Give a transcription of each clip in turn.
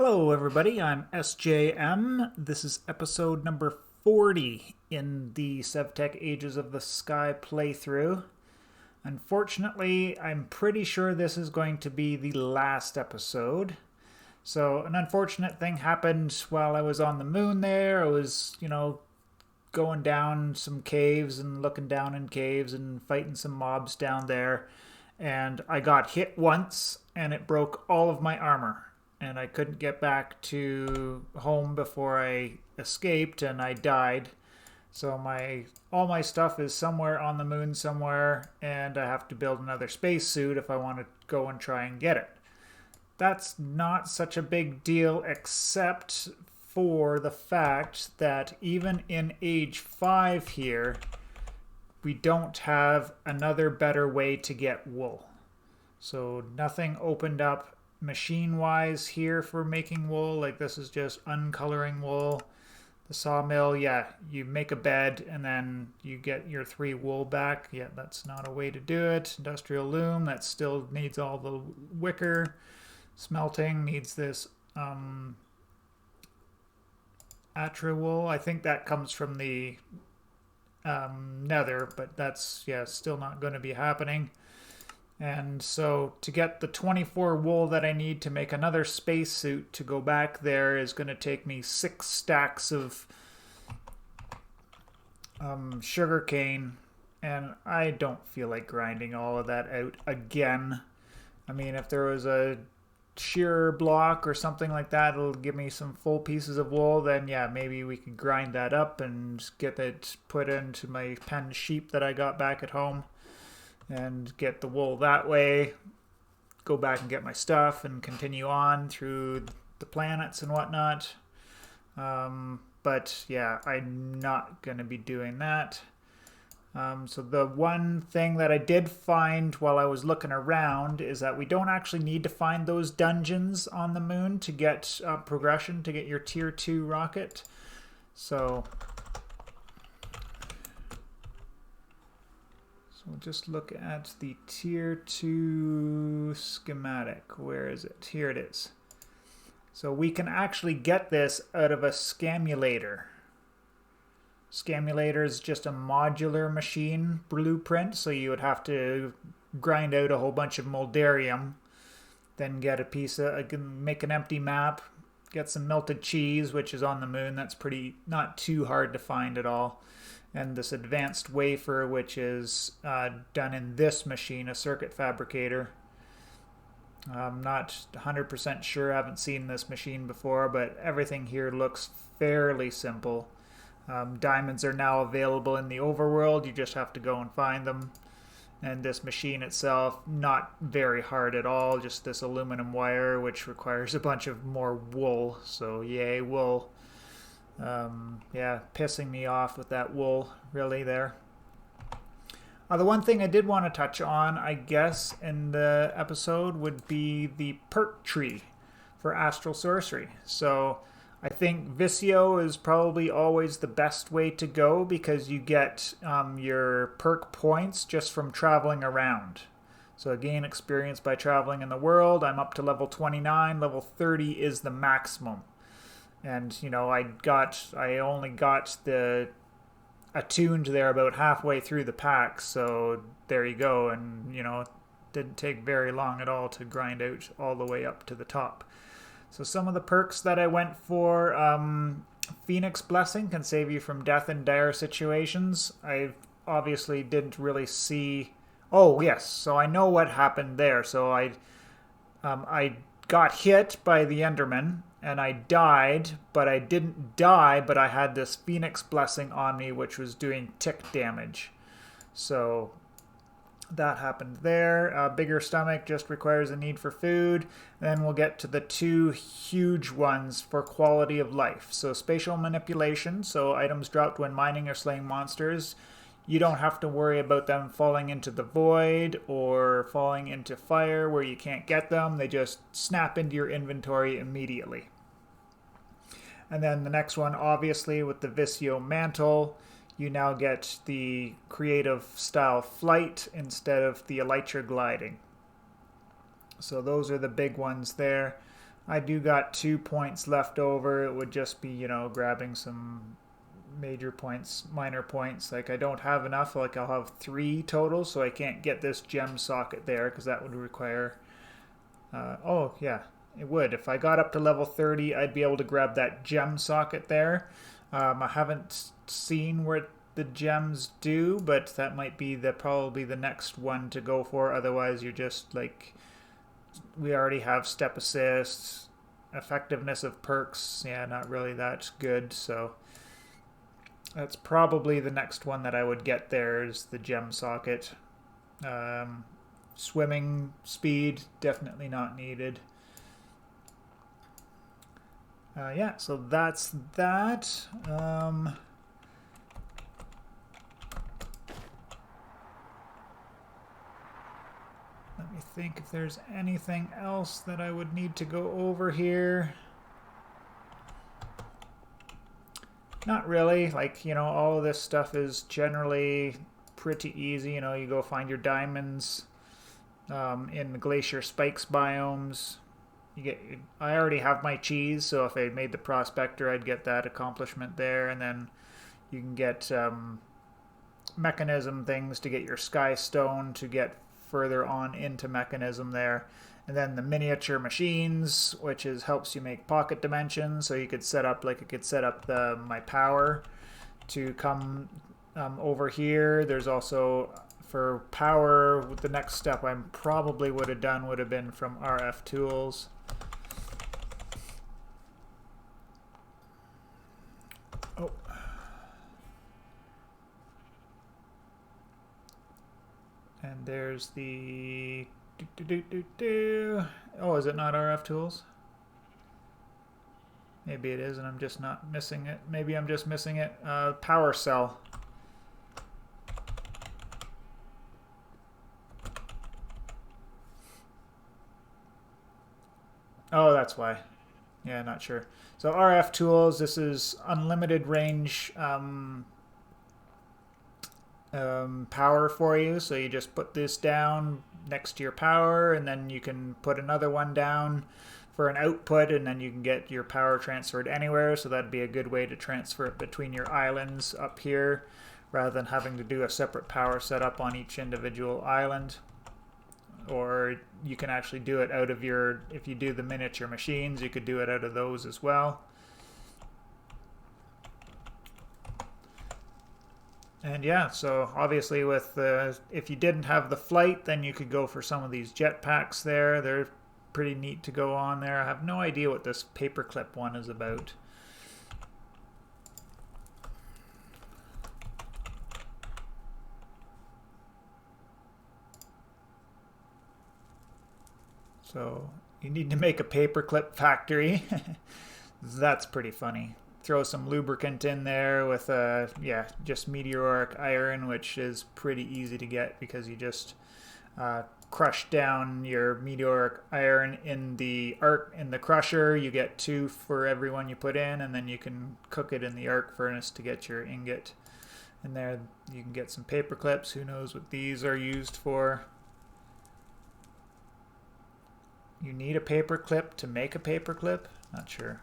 Hello, everybody. I'm SJM. This is episode number 40 in the SevTech Ages of the Sky playthrough. Unfortunately, I'm pretty sure this is going to be the last episode. So, an unfortunate thing happened while I was on the moon there. I was, going down some caves and looking down in caves and fighting some mobs down there. And I got hit once and it broke all of my armor and I couldn't get back to home before I escaped and I died. So all my stuff is somewhere on the moon somewhere and I have to build another spacesuit if I want to go and try and get it. That's not such a big deal except for the fact that even in age 5 here, we don't have another better way to get wool. So nothing opened up machine-wise here for making wool. Like this is just uncoloring wool. The sawmill, yeah, you make a bed and then you get your 3 wool back. Yeah, that's not a way to do it. Industrial loom, that still needs all the wicker. Smelting needs this atra wool. I think that comes from the nether, but that's, yeah, still not going to be happening. And so to get the 24 wool that I need to make another spacesuit to go back there is going to take me 6 stacks of sugarcane, and I don't feel like grinding all of that out again. I mean, if there was a shearer block or something like that, it'll give me some full pieces of wool, then yeah, maybe we can grind that up and get it put into my pen sheep that I got back at home and get the wool that way, go back and get my stuff and continue on through the planets and whatnot. But yeah, I'm not going to be doing that. So the one thing that I did find while I was looking around is that we don't actually need to find those dungeons on the moon to get progression, to get your tier 2 rocket. So we'll just look at the tier 2 schematic. Where is it? Here it is. So we can actually get this out of a Scamulator. Scamulator is just a modular machine blueprint, so you would have to grind out a whole bunch of moldarium, then get a piece of, make an empty map, get some melted cheese, which is on the moon. That's not too hard to find at all. And this advanced wafer, which is done in this machine, a circuit fabricator. I'm not 100% sure, I haven't seen this machine before, but everything here looks fairly simple. Diamonds are now available in the overworld, you just have to go and find them. And this machine itself, not very hard at all, just this aluminum wire, which requires a bunch of more wool, so yay, wool. Yeah, pissing me off with that wool, really, there. The one thing I did want to touch on, I guess, in the episode would be the perk tree for astral sorcery. So I think Vicio is probably always the best way to go because you get your perk points just from traveling around. So I gain experience by traveling in the world. I'm up to level 29. Level 30 is the maximum. And, I only got the attuned there about halfway through the pack, so there you go. And, it didn't take very long at all to grind out all the way up to the top. So some of the perks that I went for, Phoenix Blessing can save you from death in dire situations. I obviously didn't really see... Oh, yes, so I know what happened there. So I got hit by the Enderman, and I died, but I didn't die, but I had this Phoenix Blessing on me, which was doing tick damage. So that happened there. Bigger stomach just requires a need for food. Then we'll get to the 2 huge ones for quality of life. So spatial manipulation, so items dropped when mining or slaying monsters. You don't have to worry about them falling into the void or falling into fire where you can't get them. They just snap into your inventory immediately. And then the next one, obviously, with the Vicio Mantle, you now get the creative style flight instead of the elytra gliding. So those are the big ones there. I do got 2 points left over. It would just be, grabbing some major points, minor points. Like I don't have enough, like I'll have 3 total, so I can't get this gem socket there because that would require, oh yeah, it would. If I got up to level 30, I'd be able to grab that gem socket there. I haven't seen where the gems do, but that might be probably the next one to go for. Otherwise, you're just like, we already have step assists, effectiveness of perks. Yeah, not really that good. So that's probably the next one that I would get there is the gem socket. Swimming speed, definitely not needed. Yeah, so that's that. Let me think if there's anything else that I would need to go over here. Not really. Like, all of this stuff is generally pretty easy. You go find your diamonds in the glacier spikes biomes. I already have my cheese, so if I made the prospector, I'd get that accomplishment there. And then you can get mechanism things to get your sky stone to get further on into mechanism there. And then the miniature machines, which helps you make pocket dimensions. So you could set up, my power to come over here. There's also, for power, the next step I probably would have done would have been from RF tools. Oh. And there's the oh, is it not RF tools? Maybe it is, and I'm just not missing it. Maybe I'm just missing it. Power cell. Oh, that's why. Yeah, not sure. So RF tools, this is unlimited range power for you. So you just put this down next to your power, and then you can put another one down for an output, and then you can get your power transferred anywhere. So that'd be a good way to transfer it between your islands up here, rather than having to do a separate power setup on each individual island. Or you can actually do it out of if you do the miniature machines, you could do it out of those as well. And yeah, so obviously with if you didn't have the flight, then you could go for some of these jetpacks there. They're pretty neat to go on there. I have no idea what this paperclip one is about. So you need to make a paperclip factory. That's pretty funny. Throw some lubricant in there with just meteoric iron, which is pretty easy to get because you just crush down your meteoric iron in the crusher. You get 2 for every one you put in, and then you can cook it in the arc furnace to get your ingot. And there you can get some paper clips. Who knows what these are used for? You need a paper clip to make a paper clip? Not sure.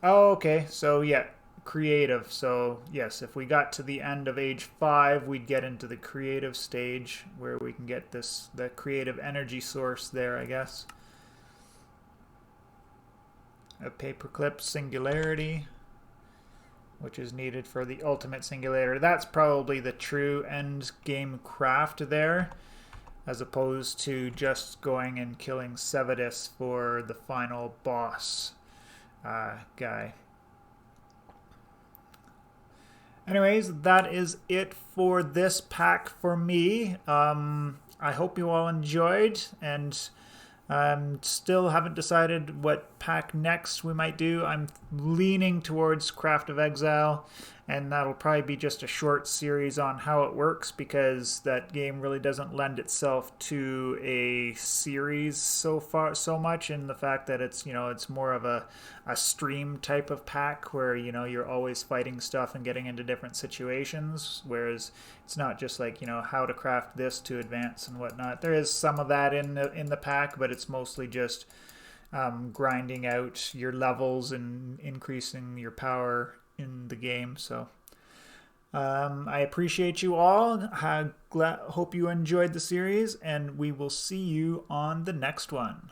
Oh, okay. So yeah, creative. So yes, if we got to the end of age 5, we'd get into the creative stage where we can get the creative energy source there, I guess. A paperclip singularity, which is needed for the ultimate singulator. That's probably the true end game craft there, as opposed to just going and killing Sevidus for the final boss guy. Anyways, that is it for this pack for me. I hope you all enjoyed, and still haven't decided what pack next we might do. I'm leaning towards Craft of Exile, and that'll probably be just a short series on how it works, because that game really doesn't lend itself to a series so much, in the fact that it's more of a stream type of pack where you're always fighting stuff and getting into different situations, whereas it's not just like how to craft this to advance and whatnot. There is some of that in the pack, but it's mostly just grinding out your levels and increasing your power in the game. So I appreciate you all. Hope you enjoyed the series, and we will see you on the next one.